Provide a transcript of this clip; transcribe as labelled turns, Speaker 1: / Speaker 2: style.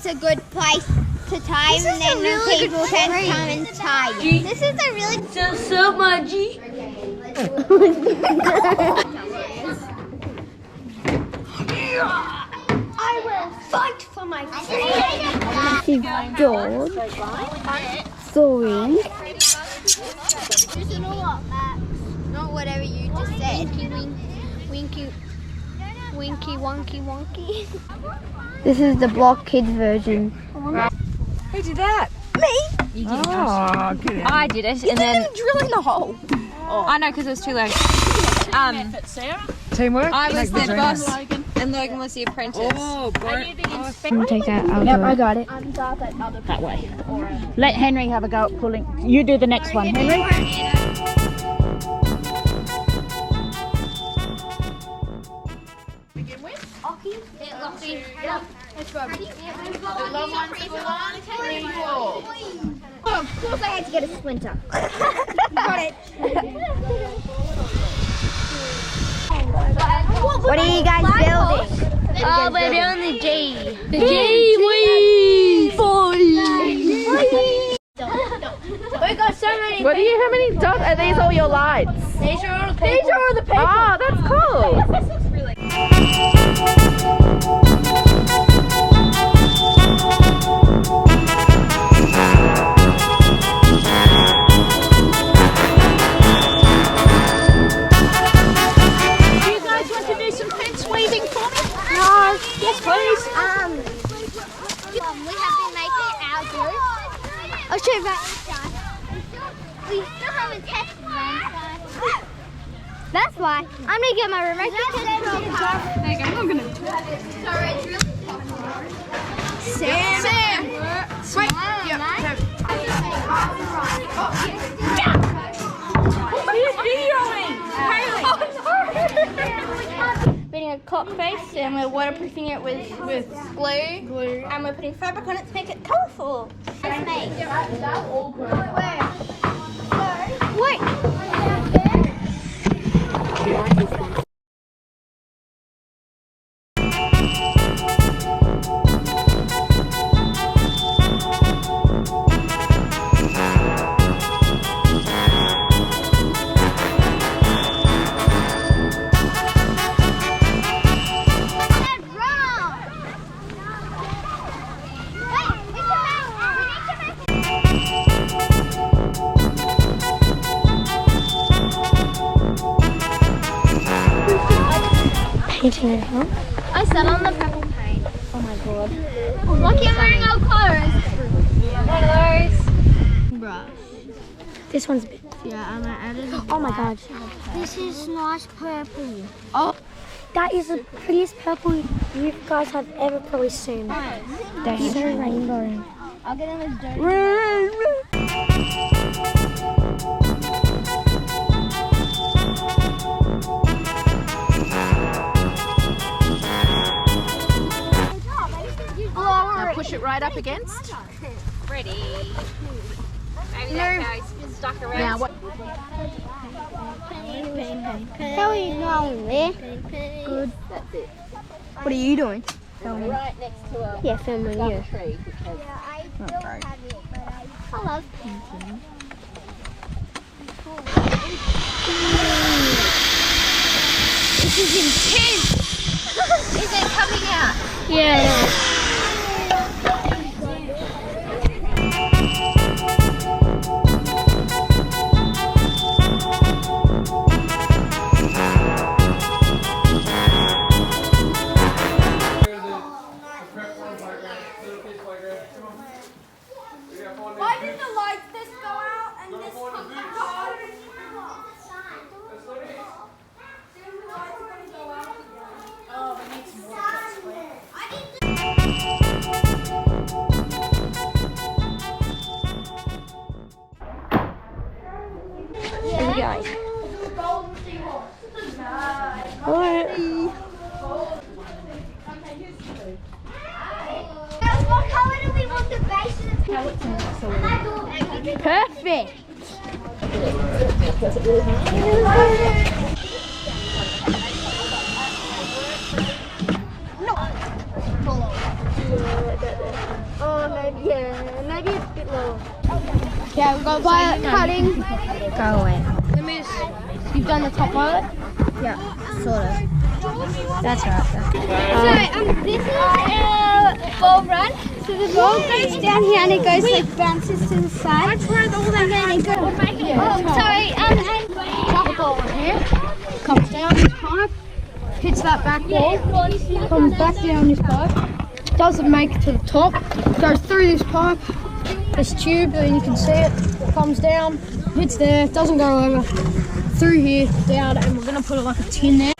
Speaker 1: it's a good place to tie them, and then really people can come and tie you. This is a really good...
Speaker 2: So much.
Speaker 1: I will fight for my freedom.
Speaker 3: George sewing.
Speaker 1: Not whatever you just said. Winky, wonky.
Speaker 3: This is the Block Kids version.
Speaker 2: Who did that?
Speaker 1: Me?
Speaker 2: You did.
Speaker 4: Oh, good.
Speaker 2: I did it, and then
Speaker 1: Drilling the hole.
Speaker 2: I know because it was too low.
Speaker 4: Teamwork.
Speaker 2: I was
Speaker 4: makes
Speaker 2: the
Speaker 4: dream
Speaker 2: boss,
Speaker 4: work.
Speaker 2: and Logan was the apprentice.
Speaker 4: Oh, boy.
Speaker 3: Take that out.
Speaker 5: Yep, I got it. That way. Let Henry have a go at pulling. You do the next one, Henry.
Speaker 1: Oh, of course I had to get a splinter. Got it.
Speaker 3: What are you guys building?
Speaker 2: Oh, we're doing the G. The G,
Speaker 1: We got so many.
Speaker 4: What do you? How many dots? Are these all your lights?
Speaker 1: These are all the
Speaker 4: These are all the people. Oh, that's cool.
Speaker 1: Yes, please. We have been making our group. I'll show you about inside. We still haven't tested inside. That's why. I'm gonna get my remote control car.
Speaker 2: There you go. I'm gonna.
Speaker 1: Sorry, it's really Sam. Wait.
Speaker 2: Who's videoing?
Speaker 1: Putting a clock face and we're waterproofing it with glue. And we're putting fabric on it to make it colourful. It's made. Wait.
Speaker 3: Painting it up.
Speaker 1: I sat on the purple paint.
Speaker 3: Oh my god.
Speaker 1: Lucky I'm wearing old clothes. One of those. Brush.
Speaker 3: This one's a bit.
Speaker 1: Yeah, I'm gonna add it.
Speaker 3: Oh my god.
Speaker 1: This is nice purple.
Speaker 3: Oh, that is the prettiest purple you guys have ever probably seen. They're so rainbow.
Speaker 1: I'll get in this dirty.
Speaker 2: Now push it right up against.
Speaker 6: Ready. Maybe that guy's stuck around.
Speaker 2: Now what?
Speaker 1: How are you going there?
Speaker 3: Good. What are you doing?
Speaker 6: Right next to a
Speaker 3: Yeah, filming you.
Speaker 6: tree because
Speaker 1: I still have it, but I love painting.
Speaker 2: This is intense. Is it coming out?
Speaker 3: Yeah.
Speaker 1: Why did the lights this go out and this come back on?
Speaker 3: Here we go.
Speaker 1: What colour do we want the base of the
Speaker 3: Perfect.
Speaker 1: No. violet cutting.
Speaker 3: Go away.
Speaker 1: That means you've done the top violet.
Speaker 3: Yeah, sort of. That's right.
Speaker 1: So this is our ball run. So the ball goes down here and it goes like bounces to the side. And then it goes. Oh, sorry. And
Speaker 2: Drop a ball in here. Comes down this pipe. Hits that back wall. Comes back down this pipe. Doesn't make it to the top. Goes through this pipe. This tube, and you can see it. Comes down. Hits there. Doesn't go over. Through here. Down. And we're going to put it like a tin there.